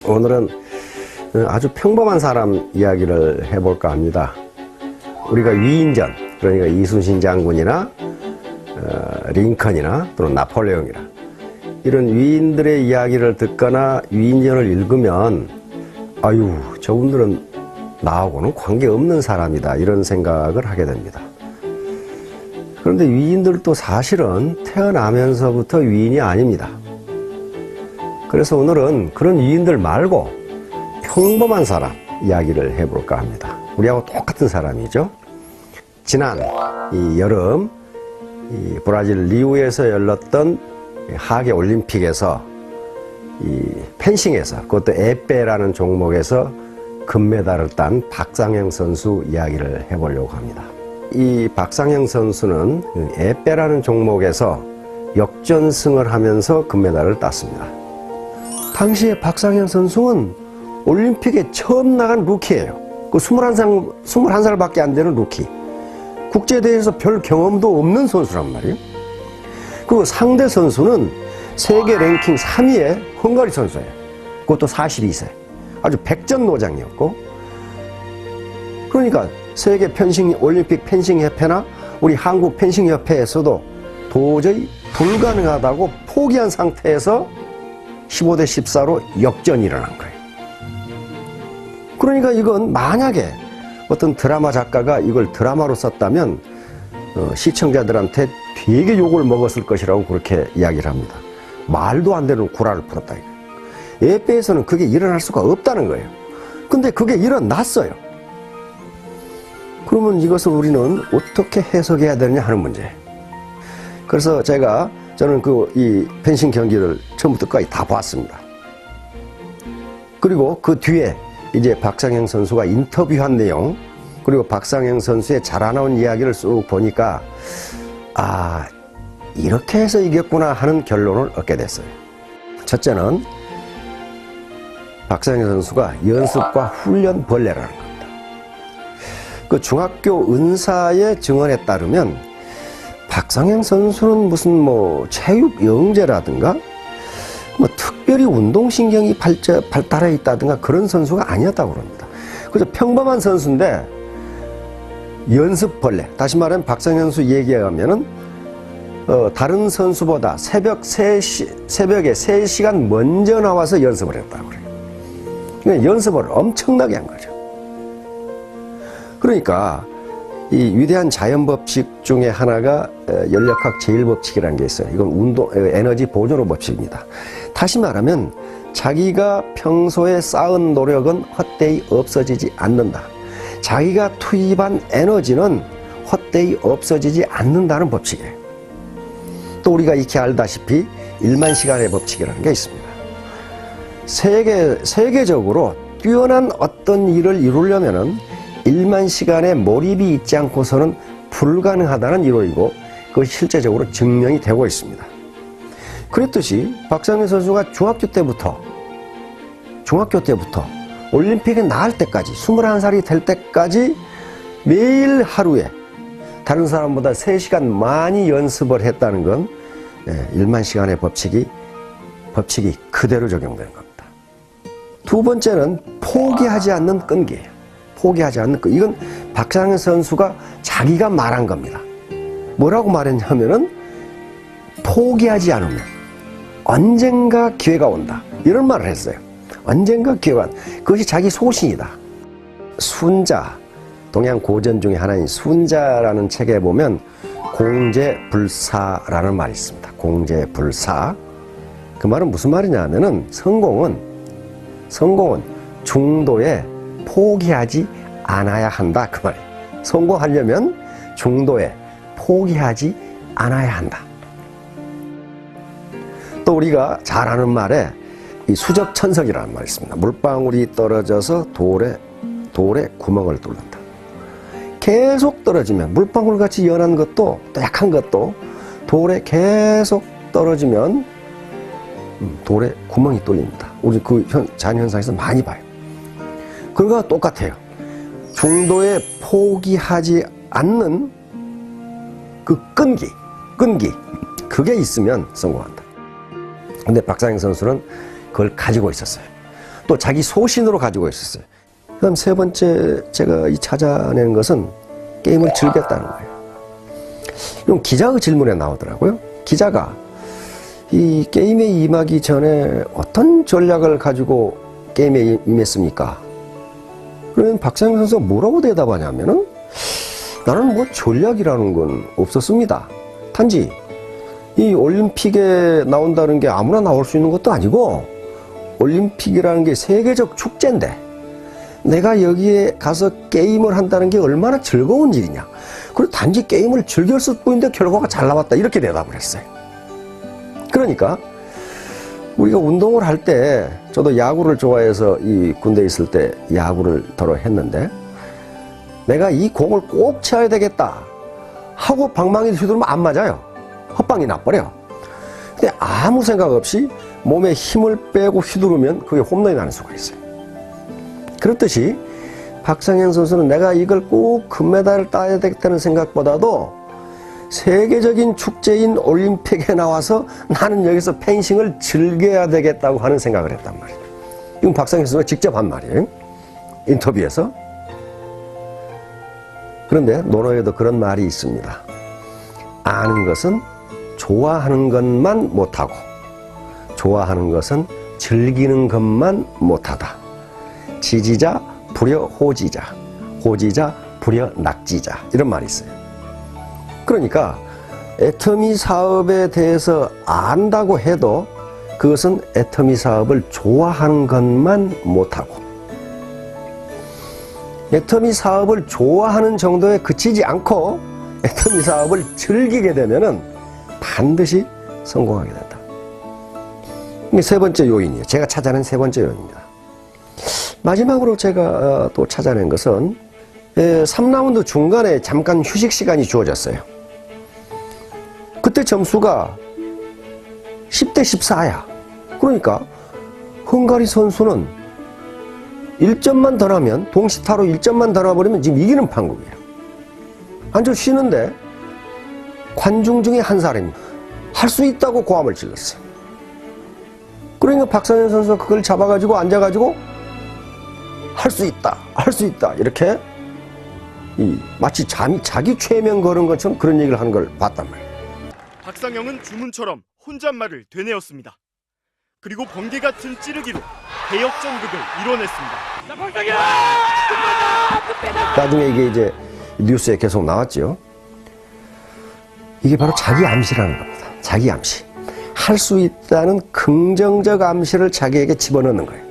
오늘은 아주 평범한 사람 이야기를 해볼까 합니다. 우리가 위인전, 그러니까 이순신 장군이나 링컨이나 또는 나폴레옹이나 이런 위인들의 이야기를 듣거나 위인전을 읽으면 아유, 저분들은 나하고는 관계없는 사람이다, 이런 생각을 하게 됩니다. 그런데 위인들도 사실은 태어나면서부터 위인이 아닙니다. 그래서 오늘은 그런 위인들 말고 평범한 사람 이야기를 해볼까 합니다. 우리하고 똑같은 사람이죠. 지난 이 여름 이 브라질 리우에서 열렸던 하계 올림픽에서 이 펜싱에서, 그것도 에페라는 종목에서 금메달을 딴 박상영 선수 이야기를 해보려고 합니다. 이 박상영 선수는 에페라는 종목에서 역전승을 하면서 금메달을 땄습니다. 당시에 박상영 선수는 올림픽에 처음 나간 루키예요. 그 21살밖에 안 되는 루키. 국제대회에서 별 경험도 없는 선수란 말이에요. 그리고 상대 선수는 세계 랭킹 3위의 헝가리 선수예요. 그것도 42세. 아주 백전노장이었고, 그러니까 세계 펜싱, 올림픽 펜싱 협회나 우리 한국 펜싱 협회에서도 도저히 불가능하다고 포기한 상태에서 15대 14로 역전이 일어난 거예요. 그러니까 이건 만약에 어떤 드라마 작가가 이걸 드라마로 썼다면 시청자들한테 되게 욕을 먹었을 것이라고 그렇게 이야기를 합니다. 말도 안 되는 구라를 풀었다. 에페에서는 그게 일어날 수가 없다는 거예요. 근데 그게 일어났어요. 그러면 이것을 우리는 어떻게 해석해야 되느냐 하는 문제. 그래서 저는 이 펜싱 경기를 처음부터 끝까지 다 봤습니다. 그리고 그 뒤에 이제 박상영 선수가 인터뷰한 내용, 그리고 박상영 선수의 자라나온 이야기를 쑥 보니까 이렇게 해서 이겼구나 하는 결론을 얻게 됐어요. 첫째는 박상영 선수가 연습과 훈련 벌레라는 겁니다. 그 중학교 은사의 증언에 따르면 박상영 선수는 무슨 체육 영재라든가 특별히 운동신경이 발달해 있다든가 그런 선수가 아니었다고 합니다. 그래서 평범한 선수인데 연습벌레, 다시 말하면 박상영 선수 얘기에 의하면은 다른 선수보다 새벽에 3시간 먼저 나와서 연습을 했다고 그래요. 그러니까 연습을 엄청나게 한 거죠. 그러니까 이 위대한 자연법칙 중에 하나가 연력학 제1법칙이라는 게 있어요. 이건 에너지 보존의 법칙입니다. 다시 말하면 자기가 평소에 쌓은 노력은 헛되이 없어지지 않는다. 자기가 투입한 에너지는 헛되이 없어지지 않는다는 법칙이에요. 또 우리가 익히 알다시피 1만 시간의 법칙이라는 게 있습니다. 세계적으로 뛰어난 어떤 일을 이루려면은 1만 시간의 몰입이 있지 않고서는 불가능하다는 이론이고, 그것이 실제적으로 증명이 되고 있습니다. 그랬듯이 박상영 선수가 중학교 때부터 올림픽에 나갈 때까지 21살이 될 때까지 매일 하루에 다른 사람보다 3시간 많이 연습을 했다는 건 1만 시간의 법칙이 그대로 적용되는 겁니다. 두 번째는 포기하지 않는 끈기예요. 포기하지 않는 끈기. 이건 박상영 선수가 자기가 말한 겁니다. 뭐라고 말했냐면은 포기하지 않으면 언젠가 기회가 온다, 이런 말을 했어요. 언젠가 기회가 온다. 그것이 자기 소신이다. 순자, 동양 고전 중에 하나인 순자라는 책에 보면 공재불사라는 말이 있습니다. 공재불사. 그 말은 무슨 말이냐 하면은 성공은 중도에 포기하지 않아야 한다, 그 말이에요. 성공하려면 중도에 포기하지 않아야 한다. 또 우리가 잘 아는 말에 이 수적천석이라는 말이 있습니다. 물방울이 떨어져서 돌에 구멍을 뚫는다. 계속 떨어지면 물방울같이 연한 것도 또 약한 것도 돌에 계속 떨어지면 돌에 구멍이 뚫립니다. 우리 그 자연현상에서 많이 봐요. 그거와 똑같아요. 중도에 포기하지 않는 그 끈기, 그게 있으면 성공한다. 근데 박상영 선수는 그걸 가지고 있었어요. 또 자기 소신으로 가지고 있었어요. 그다음 세 번째 제가 찾아낸 것은 게임을 즐겼다는 거예요. 이건 기자의 질문에 나오더라고요. 기자가 이 게임에 임하기 전에 어떤 전략을 가지고 게임에 임했습니까? 그러면 박상현 선수가 뭐라고 대답하냐면은 나는 뭐 전략이라는 건 없었습니다. 단지 이 올림픽에 나온다는 게 아무나 나올 수 있는 것도 아니고 올림픽이라는 게 세계적 축제인데 내가 여기에 가서 게임을 한다는 게 얼마나 즐거운 일이냐. 그리고 단지 게임을 즐겼을 뿐인데 결과가 잘 나왔다. 이렇게 대답을 했어요. 그러니까 우리가 운동을 할 때 저도 야구를 좋아해서 이 군대에 있을 때 야구를 더러 했는데 내가 이 공을 꼭 쳐야 되겠다 하고 방망이를 휘두르면 안 맞아요. 헛방이 나버려. 근데 아무 생각 없이 몸에 힘을 빼고 휘두르면 그게 홈런이 나는 수가 있어요. 그렇듯이 박상현 선수는 내가 이걸 꼭 금메달을 따야 되겠다는 생각보다도 세계적인 축제인 올림픽에 나와서 나는 여기서 펜싱을 즐겨야 되겠다고 하는 생각을 했단 말이에요. 이건 박상현 선수가 직접 한 말이에요. 인터뷰에서. 그런데 논어에도 그런 말이 있습니다. 아는 것은 좋아하는 것만 못하고 좋아하는 것은 즐기는 것만 못하다. 지지자 불여 호지자, 호지자 불여 낙지자, 이런 말이 있어요. 그러니까 애터미 사업에 대해서 안다고 해도 그것은 애터미 사업을 좋아하는 것만 못하고 애터미 사업을 좋아하는 정도에 그치지 않고 애터미 사업을 즐기게 되면은 반드시 성공하게 된다. 이게 세 번째 요인이에요. 제가 찾아낸 세 번째 요인입니다. 마지막으로 제가 또 찾아낸 것은 3라운드 중간에 잠깐 휴식 시간이 주어졌어요. 그때 점수가 10대 14야. 그러니까 헝가리 선수는 1점만 더 나면 동시타로 1점만 더 나버리면 지금 이기는 판국이에요. 앉아 쉬는데 관중 중에 한 사람이 할 수 있다고 고함을 질렀어요. 그러니까 박상현 선수가 그걸 잡아가지고 앉아가지고 할 수 있다, 할 수 있다 이렇게 마치 자기 최면 걸은 것처럼 그런 얘기를 하는 걸 봤단 말이에요. 박상영은 주문처럼 혼잣말을 되뇌었습니다. 그리고 번개 같은 찌르기로 대역전극을 이뤄냈습니다. 나중에 이게 이제 뉴스에 계속 나왔죠. 이게 바로 자기 암시라는 겁니다. 자기 암시. 할 수 있다는 긍정적 암시를 자기에게 집어넣는 거예요.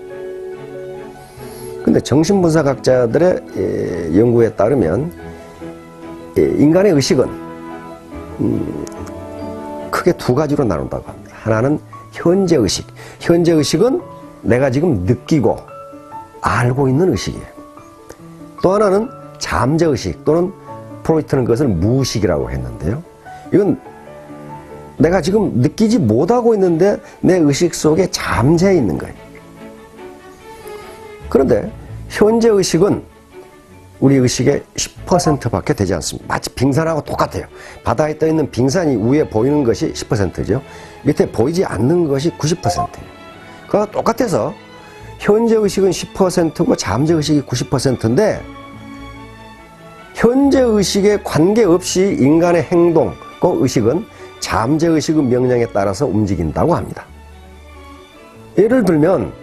근데 정신분석학자들의 연구에 따르면 인간의 의식은 크게 두 가지로 나눈다고 합니다. 하나는 현재 의식. 현재 의식은 내가 지금 느끼고 알고 있는 의식이에요. 또 하나는 잠재 의식 또는 프로이트는 그것을 무의식이라고 했는데요. 이건 내가 지금 느끼지 못하고 있는데 내 의식 속에 잠재해 있는 거예요. 그런데 현재 의식은 우리 의식의 10%밖에 되지 않습니다. 마치 빙산하고 똑같아요. 바다에 떠 있는 빙산이 위에 보이는 것이 10%죠. 밑에 보이지 않는 것이 90%예요. 그와 똑같아서 현재 의식은 10%고 잠재 의식이 90%인데 현재 의식에 관계없이 인간의 행동, 그 의식은 잠재 의식의 명령에 따라서 움직인다고 합니다. 예를 들면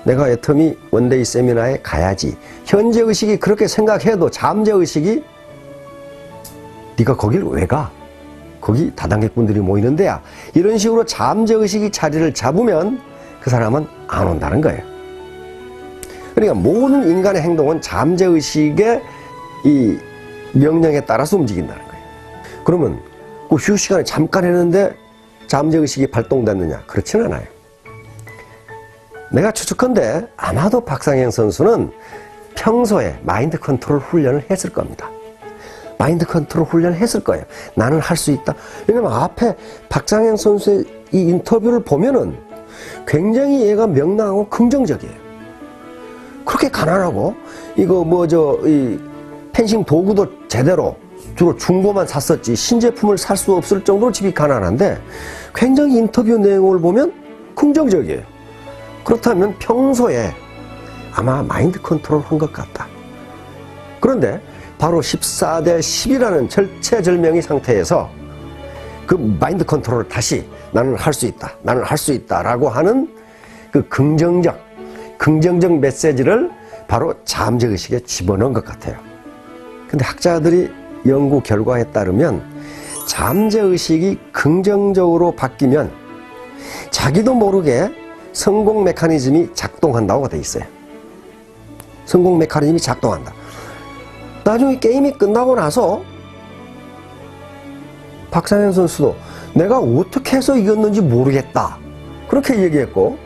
내가 애터미 원데이 세미나에 가야지. 현재 의식이 그렇게 생각해도 잠재 의식이 네가 거길 왜 가? 거기 다단계꾼들이 모이는 데야. 이런 식으로 잠재 의식이 자리를 잡으면 그 사람은 안 온다는 거예요. 그러니까 모든 인간의 행동은 잠재 의식의 이 명령에 따라서 움직인다는 거예요. 그러면 그 휴식 시간에 잠깐 했는데 잠재 의식이 발동됐느냐? 그렇진 않아요. 내가 추측컨대 아마도 박상현 선수는 평소에 마인드 컨트롤 훈련을 했을 겁니다. 마인드 컨트롤 훈련을 했을 거예요. 나는 할 수 있다. 왜냐면 앞에 박상현 선수의 이 인터뷰를 보면은 굉장히 얘가 명랑하고 긍정적이에요. 그렇게 가난하고 이거 이 펜싱 도구도 제대로 주로 중고만 샀었지 신제품을 살 수 없을 정도로 집이 가난한데 굉장히 인터뷰 내용을 보면 긍정적이에요. 그렇다면 평소에 아마 마인드 컨트롤 한 것 같다. 그런데 바로 14대 10이라는 절체절명의 상태에서 그 마인드 컨트롤을 다시 나는 할 수 있다, 나는 할 수 있다 라고 하는 그 긍정적 메시지를 바로 잠재의식에 집어넣은 것 같아요. 근데 학자들이 연구 결과에 따르면 잠재의식이 긍정적으로 바뀌면 자기도 모르게 성공 메커니즘이 작동한다고 돼 있어요. 성공 메커니즘이 작동한다. 나중에 게임이 끝나고 나서 박상현 선수도 내가 어떻게 해서 이겼는지 모르겠다. 그렇게 얘기했고,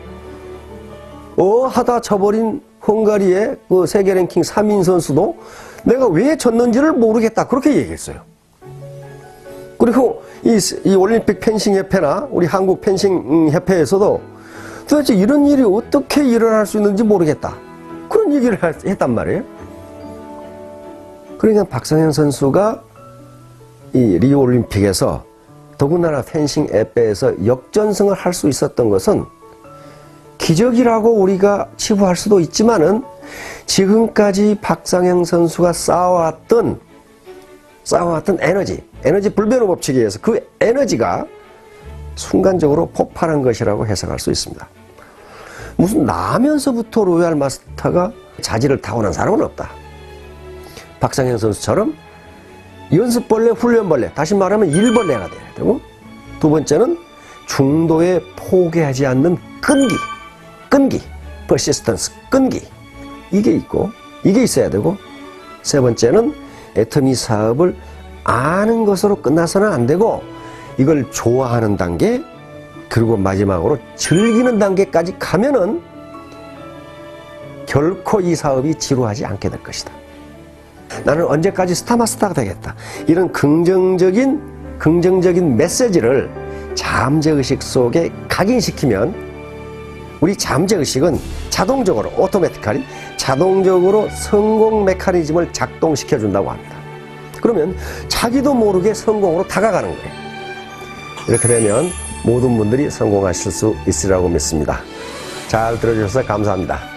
하다 져버린 헝가리의 그 세계 랭킹 3인 선수도 내가 왜 졌는지를 모르겠다. 그렇게 얘기했어요. 그리고 이 올림픽 펜싱 협회나 우리 한국 펜싱 협회에서도 도대체 이런 일이 어떻게 일어날 수 있는지 모르겠다. 그런 얘기를 했단 말이에요. 그러니까 박상현 선수가 이 리우 올림픽에서 더군다나 펜싱 앱배에서 역전승을 할 수 있었던 것은 기적이라고 우리가 치부할 수도 있지만은 지금까지 박상현 선수가 쌓아왔던 에너지 불변의 법칙에 의해서 그 에너지가 순간적으로 폭발한 것이라고 해석할 수 있습니다. 무슨 나면서부터 로얄 마스터가 자질을 타고난 사람은 없다. 박상현 선수처럼 연습벌레, 훈련벌레, 다시 말하면 일벌레가 돼야 되고, 두 번째는 중도에 포기하지 않는 끈기, persistence, 끈기. 이게 있고, 이게 있어야 되고, 세 번째는 애터미 사업을 아는 것으로 끝나서는 안 되고, 이걸 좋아하는 단계, 그리고 마지막으로 즐기는 단계까지 가면은 결코 이 사업이 지루하지 않게 될 것이다. 나는 언제까지 스타마스터가 되겠다. 이런 긍정적인 메시지를 잠재의식 속에 각인시키면 우리 잠재의식은 자동적으로 자동적으로 성공 메커니즘을 작동시켜 준다고 합니다. 그러면 자기도 모르게 성공으로 다가가는 거예요. 이렇게 되면 모든 분들이 성공하실 수 있으리라고 믿습니다. 잘 들어주셔서 감사합니다.